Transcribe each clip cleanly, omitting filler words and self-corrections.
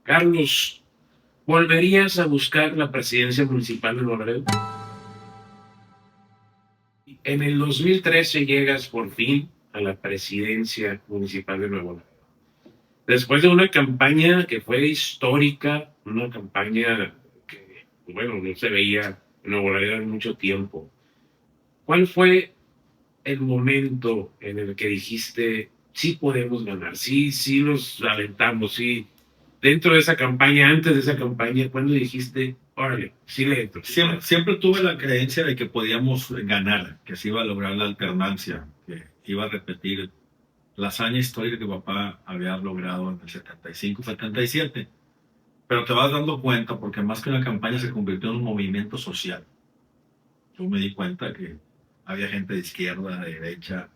Carlos, ¿volverías a buscar la presidencia municipal de Nuevo Laredo? En el 2013 llegas por fin a la presidencia municipal de Nuevo Laredo. Después de una campaña que fue histórica, una campaña que, bueno, no se veía en Nuevo Laredo en mucho tiempo. ¿Cuál fue el momento en el que dijiste, sí podemos ganar, sí, sí nos aventamos, sí? Dentro de esa campaña, antes de esa campaña, ¿cuándo dijiste, órale, sí le entro? Siempre tuve la creencia de que podíamos ganar, que se iba a lograr la alternancia, que iba a repetir la hazaña histórica que papá había logrado en el 75-77. Pero te vas dando cuenta, porque más que una campaña se convirtió en un movimiento social. Yo me di cuenta que había gente de izquierda, de derecha,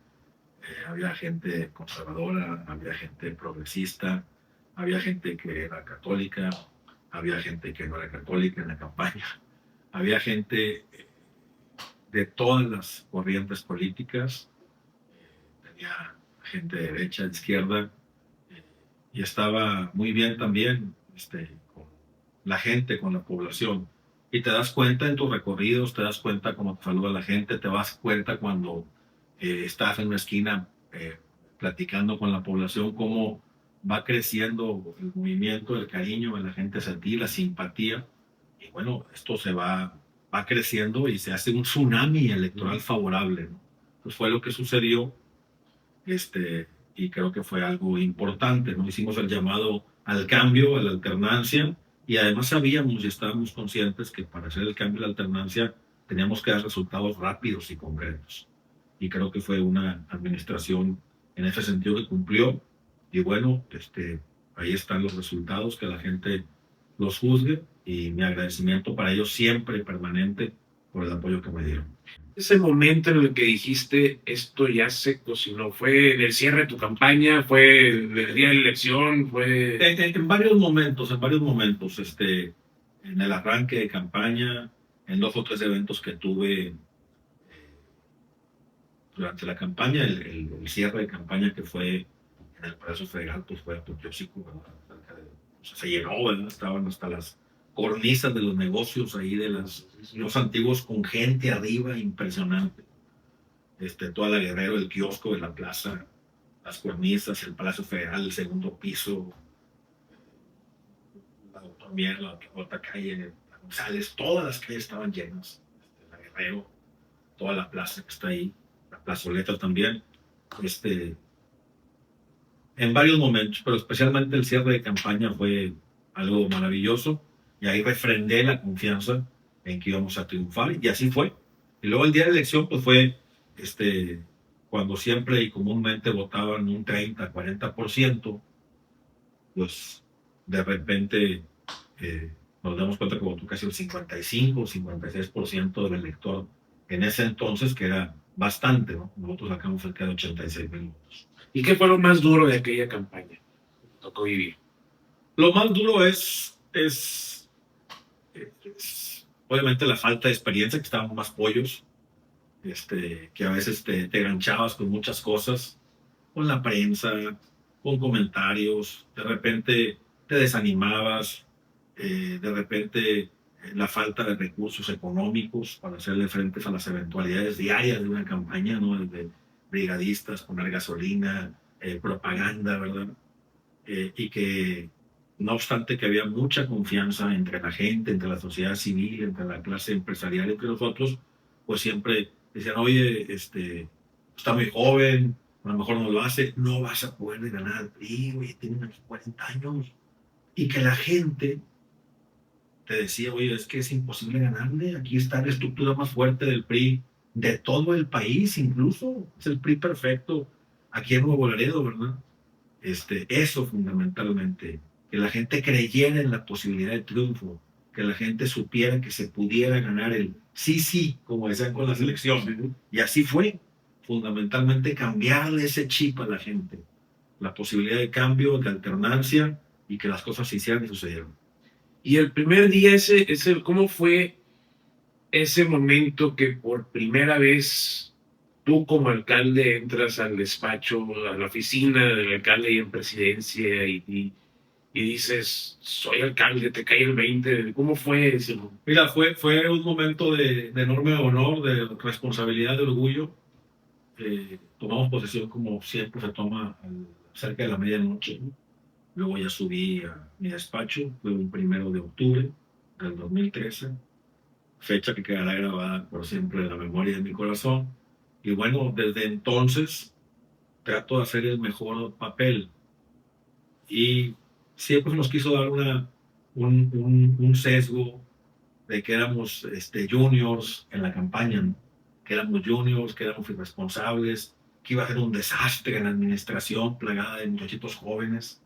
había gente conservadora, había gente progresista, había gente que era católica, había gente que no era católica en la campaña, había gente de todas las corrientes políticas, tenía gente de derecha, de izquierda, eh, y estaba muy bien también con la gente, con la población. Y te das cuenta en tus recorridos, te das cuenta cómo te saluda la gente, te das cuenta cuando estás en una esquina platicando con la población, cómo va creciendo el movimiento, el cariño de la gente hacia ti, la simpatía. Y bueno, esto va creciendo y se hace un tsunami electoral favorable, ¿no? Pues fue lo que sucedió, y creo que fue algo importante, ¿no? Hicimos el llamado al cambio, a la alternancia, y además sabíamos y estábamos conscientes que para hacer el cambio y la alternancia teníamos que dar resultados rápidos y concretos. Y creo que fue una administración en ese sentido que cumplió, y bueno, ahí están los resultados, que la gente los juzgue, y mi agradecimiento para ellos siempre permanente por el apoyo que me dieron. Ese momento en el que dijiste, esto ya se cocinó, ¿fue en el cierre de tu campaña? ¿Fue el día de la elección? ¿Fue...? En varios momentos, en el arranque de campaña, en 2 o 3 eventos que tuve durante la campaña, el cierre de campaña que fue en el Palacio Federal, pues fue apoteósico, ¿verdad? O sea, se llenó, ¿verdad? Estaban hasta las cornisas de los negocios ahí, los antiguos, con gente arriba, impresionante. Toda la Guerrero, el kiosco de la plaza, las cornisas, el Palacio Federal, el segundo piso, la Doctor Mier, la otra calle, la González, todas las calles estaban llenas. La Guerrero, toda la plaza que está ahí, la plazoleta también. Este, en varios momentos, pero especialmente el cierre de campaña fue algo maravilloso, y ahí refrendé la confianza en que íbamos a triunfar, y así fue. Y luego el día de la elección pues fue cuando siempre y comúnmente votaban un 30-40%, pues de repente nos damos cuenta que votó casi el 55-56% del elector en ese entonces, que era bastante, ¿no? Nosotros sacamos cerca de 86,000 votos. ¿Y qué fue lo más duro de aquella campaña que tocó vivir? Lo más duro es obviamente la falta de experiencia, que estábamos más pollos, que a veces te ganchabas con muchas cosas, con la prensa, con comentarios, de repente te desanimabas, de repente la falta de recursos económicos para hacerle frente a las eventualidades diarias de una campaña, ¿no? Desde brigadistas, poner gasolina, propaganda, ¿verdad? Y que no obstante que había mucha confianza entre la gente, entre la sociedad civil, entre la clase empresarial, entre nosotros, pues siempre decían, oye, está muy joven, a lo mejor no lo hace, no vas a poder ganar al PRI, oye, tiene unos 40 años. Y que la gente te decía, oye, es que es imposible ganarle, aquí está la estructura más fuerte del PRI, de todo el país incluso, es el PRI perfecto, aquí en Nuevo Laredo, ¿verdad? Eso fundamentalmente, que la gente creyera en la posibilidad de triunfo, que la gente supiera que se pudiera ganar el sí, sí, como decían con las elecciones. Y así fue, fundamentalmente cambiarle ese chip a la gente, la posibilidad de cambio, de alternancia, y que las cosas se hicieran y sucedieron. Y el primer día ¿cómo fue ese momento que por primera vez tú como alcalde entras al despacho, a la oficina del alcalde y en presidencia y y dices, soy alcalde, te cae el 20? ¿Cómo fue eso? Mira, fue un momento de enorme honor, de responsabilidad, de orgullo. Tomamos posesión como siempre se toma cerca de la medianoche, ¿no? Luego ya subí a mi despacho, fue un 1 de octubre del 2013, fecha que quedará grabada por siempre en la memoria de mi corazón. Y bueno, desde entonces trato de hacer el mejor papel y siempre nos quiso dar un sesgo de que éramos juniors en la campaña, ¿no? Que éramos juniors, que éramos irresponsables, que iba a ser un desastre en la administración plagada de muchachitos jóvenes.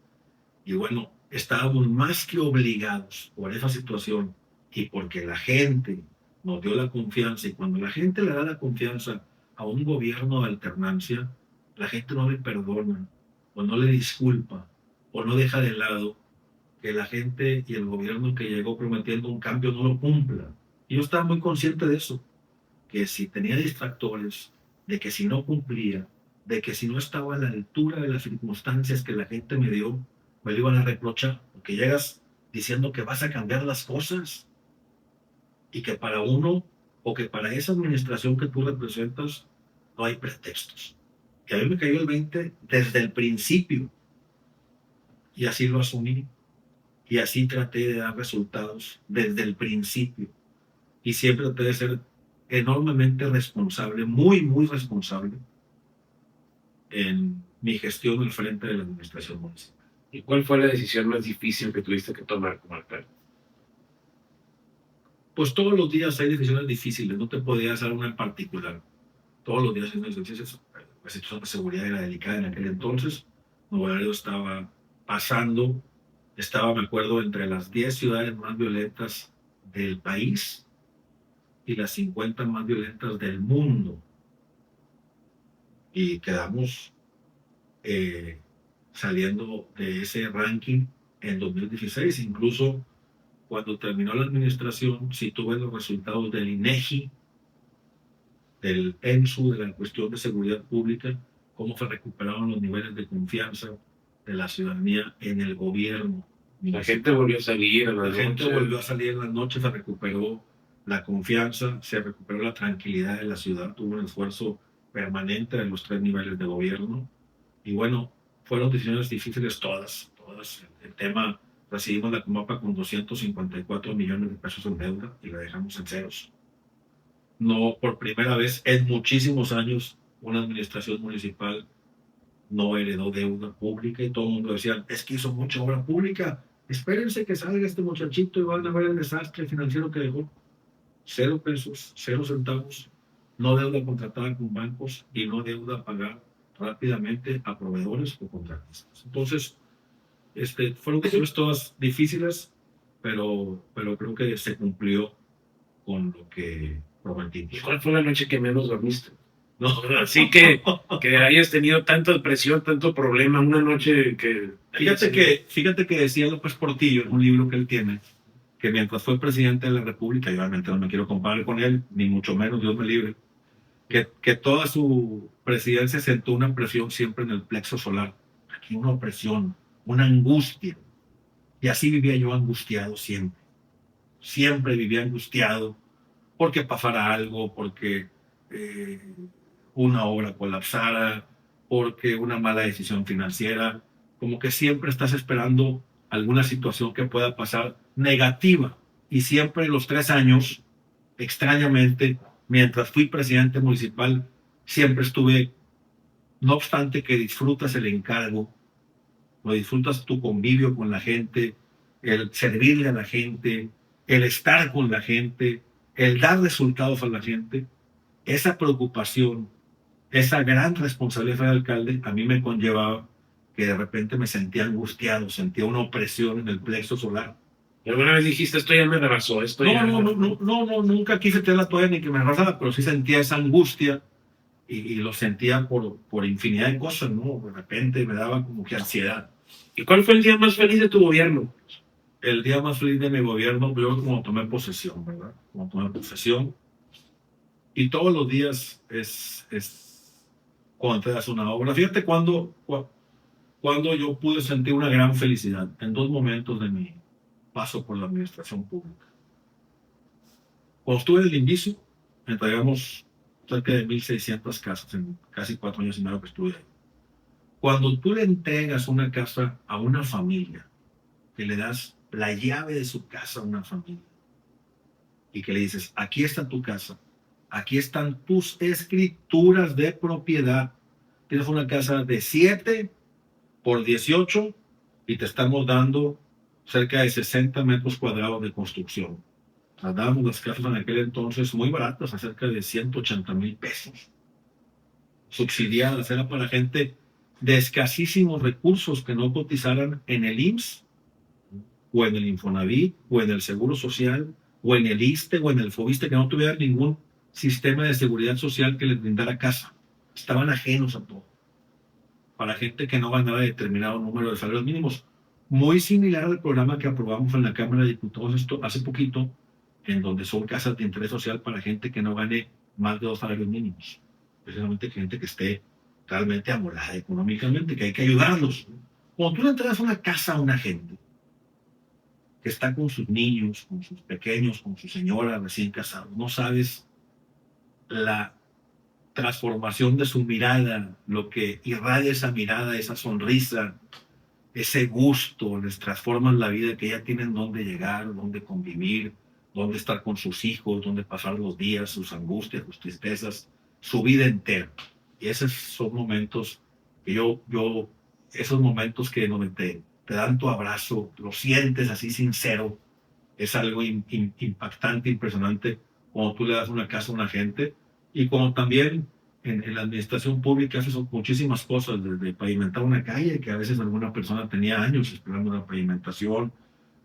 Y bueno, estábamos más que obligados por esa situación y porque la gente nos dio la confianza. Y cuando la gente le da la confianza a un gobierno de alternancia, la gente no le perdona o no le disculpa o no deja de lado que la gente y el gobierno que llegó prometiendo un cambio no lo cumpla. Y yo estaba muy consciente de eso, que si tenía distractores, de que si no cumplía, de que si no estaba a la altura de las circunstancias que la gente me dio, me lo iban a reprochar, porque llegas diciendo que vas a cambiar las cosas y que para uno o que para esa administración que tú representas no hay pretextos. Que a mí me cayó el 20 desde el principio y así lo asumí y así traté de dar resultados desde el principio y siempre traté de ser enormemente responsable, muy, muy responsable en mi gestión al frente de la administración municipal. ¿Y cuál fue la decisión más difícil que tuviste que tomar como alcalde? Pues todos los días hay decisiones difíciles, no te podías dar una en particular. Todos los días hay unas decisiones. La situación de seguridad era delicada en aquel entonces. Nuevo Laredo estaba pasando, estaba, me acuerdo, entre las 10 ciudades más violentas del país y las 50 más violentas del mundo. Y quedamos saliendo de ese ranking en 2016. Incluso cuando terminó la administración, sí tuve los resultados del INEGI, del ENSU, de la cuestión de seguridad pública, cómo se recuperaron los niveles de confianza de la ciudadanía en el gobierno. La gente volvió a salir a La gente noche. volvió a salir en las noches, se recuperó la confianza, se recuperó la tranquilidad de la ciudad, tuvo un esfuerzo permanente en los 3 niveles de gobierno. Y bueno, fueron decisiones difíciles todas, todas. El tema, recibimos la Comapa con 254 millones de pesos en deuda y la dejamos en ceros. No, por primera vez en muchísimos años, una administración municipal no heredó deuda pública y todo el mundo decía, es que hizo mucha obra pública, espérense que salga este muchachito y van a ver el desastre financiero que dejó. 0 pesos, 0 centavos, no deuda contratada con bancos y no deuda a pagar rápidamente a proveedores o contratistas. Entonces, fueron decisiones todas difíciles, pero creo que se cumplió con lo que prometimos. ¿Y cuál fue la noche que menos dormiste? No, Así que hayas tenido tanta presión, tanto problema, una noche que... fíjate que decía López Portillo en un libro que él tiene, que mientras fue presidente de la República, y obviamente no me quiero comparar con él, ni mucho menos, Dios me libre, que toda su presidencia sentó una presión siempre en el plexo solar. Aquí una opresión, una angustia. Y así vivía yo angustiado siempre. Siempre vivía angustiado porque pasara algo, porque una obra colapsara, porque una mala decisión financiera. Como que siempre estás esperando alguna situación que pueda pasar negativa. Y siempre los 3 años, extrañamente, mientras fui presidente municipal, siempre estuve, no obstante que disfrutas el encargo, lo disfrutas tu convivio con la gente, el servirle a la gente, el estar con la gente, el dar resultados a la gente, esa preocupación, esa gran responsabilidad de alcalde a mí me conllevaba que de repente me sentía angustiado, sentía una opresión en el plexo solar. ¿Y alguna vez dijiste, esto ya me rebasó, esto ya... No, nunca quise tener la toalla ni que me rebasara, pero sí sentía esa angustia y lo sentía por infinidad de cosas, ¿no? De repente me daba como que ansiedad. ¿Y cuál fue el día más feliz de tu gobierno? El día más feliz de mi gobierno, yo como tomé posesión, ¿verdad? Como tomé posesión. Y todos los días es cuando te das una obra. Fíjate cuando yo pude sentir una gran felicidad en dos momentos de mi paso por la administración pública. Cuando estuve en el INVISO, entregamos cerca de 1,600 casas en casi 4 años y medio que estuve ahí. Cuando tú le entregas una casa a una familia, que le das la llave de su casa a una familia y que le dices, aquí está tu casa, aquí están tus escrituras de propiedad, tienes una casa de 7 por 18 y te estamos dando cerca de 60 metros cuadrados de construcción. Nos dábamos las casas en aquel entonces muy baratas, a cerca de 180,000 pesos. Subsidiadas, era para gente de escasísimos recursos que no cotizaran en el IMSS, o en el Infonavit, o en el Seguro Social, o en el ISSSTE, o en el FOBISSSTE, que no tuvieran ningún sistema de seguridad social que les brindara casa. Estaban ajenos a todo. Para gente que no ganaba determinado número de salarios mínimos. Muy similar al programa que aprobamos en la Cámara de Diputados hace poquito, en donde son casas de interés social para gente que no gane más de 2 salarios mínimos. Precisamente gente que esté realmente amolada económicamente, que hay que ayudarlos. Cuando tú le entregas una casa a una gente que está con sus niños, con sus pequeños, con su señora recién casada, no sabes la transformación de su mirada, lo que irradia esa mirada, esa sonrisa, ese gusto, les transforman la vida, que ya tienen dónde llegar, dónde convivir, dónde estar con sus hijos, dónde pasar los días, sus angustias, sus tristezas, su vida entera. Y esos son momentos que esos momentos que donde te dan tu abrazo, lo sientes así sincero, es algo impactante, impresionante, cuando tú le das una casa a una gente. Y como también en la administración pública haces muchísimas cosas, desde pavimentar una calle, que a veces alguna persona tenía años esperando una pavimentación,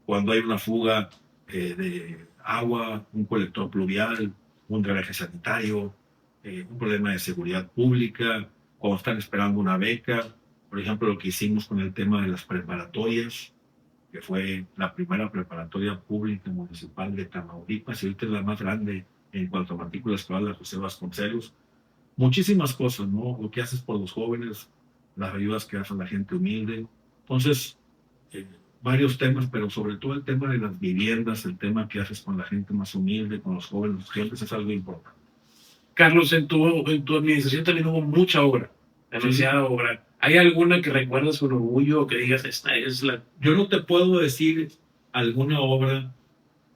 cuando hay una fuga de agua, un colector pluvial, un drenaje sanitario, un problema de seguridad pública, cuando están esperando una beca, por ejemplo, lo que hicimos con el tema de las preparatorias, que fue la primera preparatoria pública municipal de Tamaulipas, y ahorita es la más grande en cuanto a matrícula escolar, la José Vasconcelos. Muchísimas cosas, ¿no? Lo que haces por los jóvenes, las ayudas que das a la gente humilde. Entonces, varios temas, pero sobre todo el tema de las viviendas, el tema que haces con la gente más humilde, con los jóvenes, los estudiantes, es algo importante. Carlos, en tu administración también hubo mucha obra, demasiada obra. ¿Hay alguna que recuerdas con orgullo o que digas, esta es la... Yo no te puedo decir alguna obra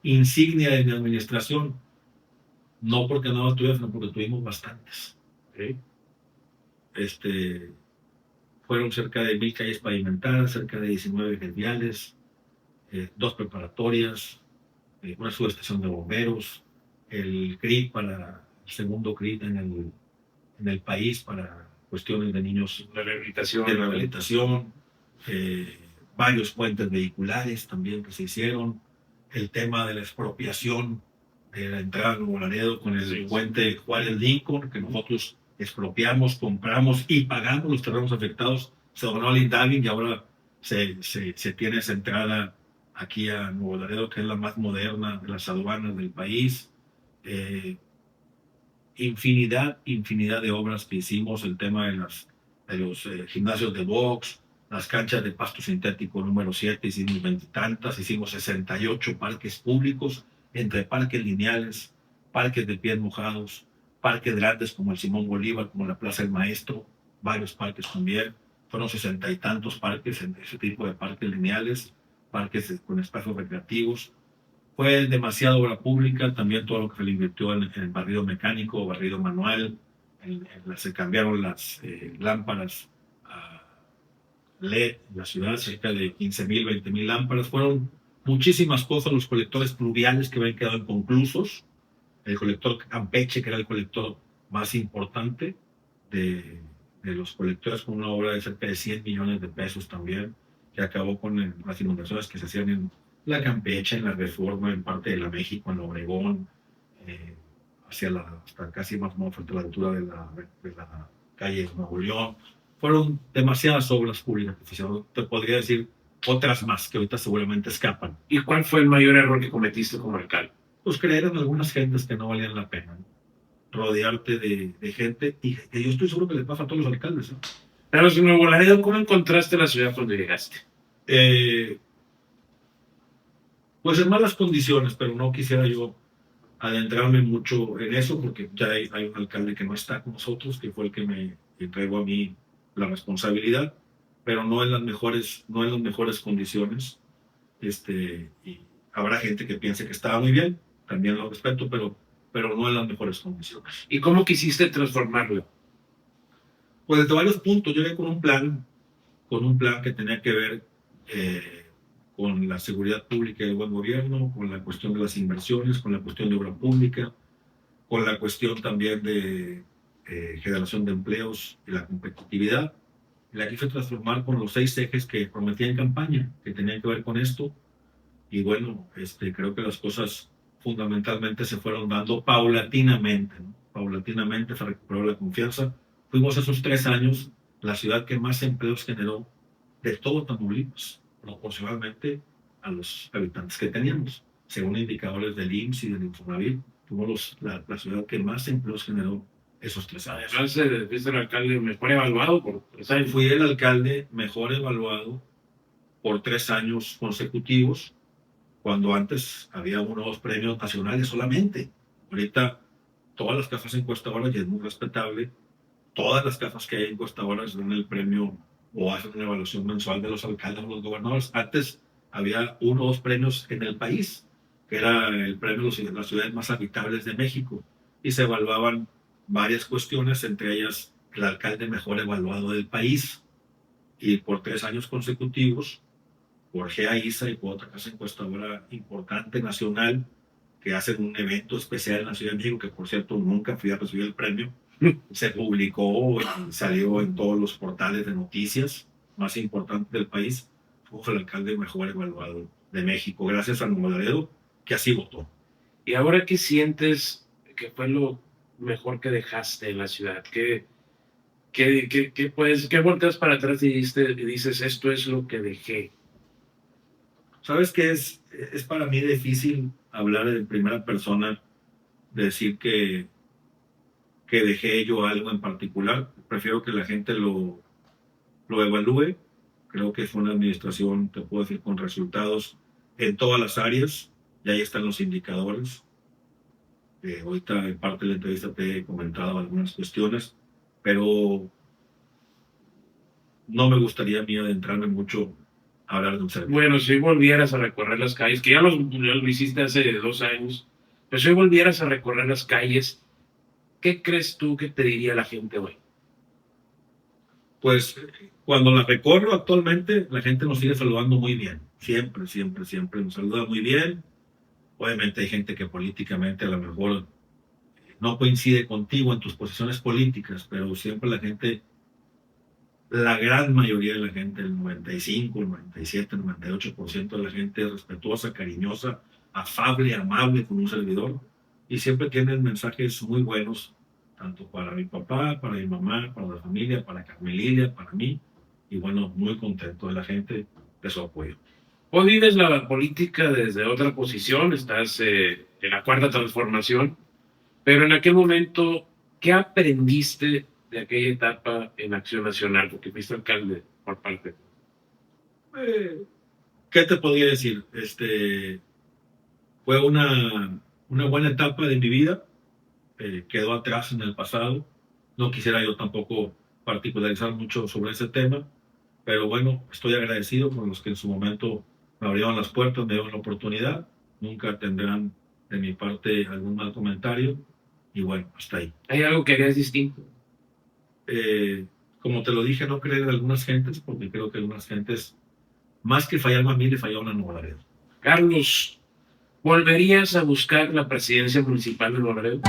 insignia de mi administración, no porque no la tuviera, sino porque tuvimos bastantes. ¿Okay? Fueron cerca de 1,000 calles pavimentadas, cerca de 19 viales, 2 preparatorias, una subestación de bomberos, el CRIT para el segundo CRIT en el país para cuestiones de niños de rehabilitación, varios puentes vehiculares también que se hicieron, el tema de la expropiación de la entrada a Nuevo Laredo con el puente Juárez Lincoln, que nosotros expropiamos, compramos y pagamos los terrenos afectados. Se donó al INDAVI y ahora se tiene esa entrada aquí a Nuevo Laredo, que es la más moderna de las aduanas del país. Infinidad de obras que hicimos, el tema de los gimnasios de box, las canchas de pasto sintético número 7, hicimos 20 y tantas, hicimos 68 parques públicos, entre parques lineales, parques de pies mojados, parques grandes como el Simón Bolívar, como la Plaza del Maestro, varios parques también, fueron 60 y tantos parques, en ese tipo de parques lineales, parques con espacios recreativos. Fue demasiada obra pública, también todo lo que se le invirtió en el barrido mecánico, barrido manual, se cambiaron las lámparas a LED en la ciudad, cerca de 15,000, 20,000 lámparas. Fueron muchísimas cosas, los colectores pluviales que habían quedado inconclusos, el colector Campeche, que era el colector más importante de los colectores, con una obra de cerca de 100 millones de pesos también, que acabó con las inundaciones que se hacían en la Campeche, en la Reforma, en parte de la México, en la Obregón, hasta casi más o menos frente a la altura de la calle de Nuevo León. Fueron demasiadas obras públicas que hicieron. Te podría decir otras más que ahorita seguramente escapan. ¿Y cuál fue el mayor error que cometiste como alcalde? Pues creer en algunas gentes que no valían la pena, ¿no? Rodearte de gente, y que yo estoy seguro que le pasa a todos los alcaldes, ¿no? Pero en Nuevo Laredo, ¿cómo encontraste la ciudad cuando llegaste? Eh, pues en malas condiciones, pero no quisiera yo adentrarme mucho en eso porque ya hay un alcalde que no está con nosotros, que fue el que me entregó a mí la responsabilidad, pero no en las mejores, no en las mejores condiciones. Y habrá gente que piense que estaba muy bien, también lo respeto, pero no en las mejores condiciones. ¿Y cómo quisiste transformarlo? Pues desde varios puntos, yo llegué con un plan que tenía que ver con la seguridad pública y el buen gobierno, con la cuestión de las inversiones, con la cuestión de obra pública, con la cuestión también de generación de empleos y la competitividad. Y la quise transformar con los 6 ejes que prometí en campaña, que tenían que ver con esto. Y bueno, creo que las cosas fundamentalmente se fueron dando paulatinamente, ¿no? Paulatinamente se recuperó la confianza. Fuimos esos 3 años la ciudad que más empleos generó de todo Tamaulipas, proporcionalmente a los habitantes que teníamos. Según indicadores del IMSS y del Infonavit, fuimos la ciudad que más empleos generó esos 3 años. Además, fuiste el alcalde mejor evaluado por 3 años. Fui el alcalde mejor evaluado por 3 años consecutivos, cuando antes había 1 o 2 premios nacionales solamente. Ahorita todas las casas encuestadoras, y es muy respetable, todas las casas que hay encuestadoras dan el premio o hacen una evaluación mensual de los alcaldes o los gobernadores. Antes había 1 o 2 premios en el país, que era el premio de las ciudades más habitables de México, y se evaluaban varias cuestiones, entre ellas el alcalde mejor evaluado del país. Y por 3 años consecutivos, por GEAISA y por otra casa encuestadora importante nacional, que hacen un evento especial en la Ciudad de México, que por cierto nunca fui a recibir el premio, se publicó y salió en todos los portales de noticias más importantes del país. Fue el alcalde mejor evaluado de México, gracias a Nuevo Laredo, que así votó. ¿Y ahora qué sientes que fue lo mejor que dejaste en la ciudad? ¿Qué volteas para atrás y dices, esto es lo que dejé? ¿Sabes qué es para mí difícil hablar en primera persona, de decir que dejé yo algo en particular? Prefiero que la gente lo evalúe. Creo que fue una administración, te puedo decir, con resultados en todas las áreas, y ahí están los indicadores. Ahorita en parte de la entrevista te he comentado algunas cuestiones, pero no me gustaría a mí adentrarme mucho a hablar de un servicio. Bueno, si hoy volvieras a recorrer las calles, que ya lo hiciste hace 2 años, pero si hoy volvieras a recorrer las calles, ¿qué crees tú que te diría la gente hoy? Pues cuando la recorro actualmente, la gente nos sigue saludando muy bien. Siempre, siempre, siempre nos saluda muy bien. Obviamente hay gente que políticamente a lo mejor no coincide contigo en tus posiciones políticas, pero siempre la gente, la gran mayoría de la gente, el 95, el 97, el 98% de la gente es respetuosa, cariñosa, afable, amable con un servidor, y siempre tienen mensajes muy buenos, tanto para mi papá, para mi mamá, para la familia, para Carmelilla, para mí, y bueno, muy contento de la gente, de su apoyo. Hoy vives la política desde otra posición, estás en la cuarta transformación, pero en aquel momento, ¿qué aprendiste de aquella etapa en Acción Nacional? Porque fuiste alcalde por parte. Eh, ¿Qué te podría decir? Fue una buena etapa de mi vida, quedó atrás en el pasado. No quisiera yo tampoco particularizar mucho sobre ese tema, pero bueno, estoy agradecido con los que en su momento me abrieron las puertas, me dieron la oportunidad. Nunca tendrán de mi parte algún mal comentario, y bueno, hasta ahí. ¿Hay algo que harías distinto? Como te lo dije, no creer en algunas gentes, porque creo que algunas gentes, más que fallarme a mí, le fallaron a Nuevo Laredo. Carlos, ¿volverías a buscar la presidencia municipal de Nuevo Laredo?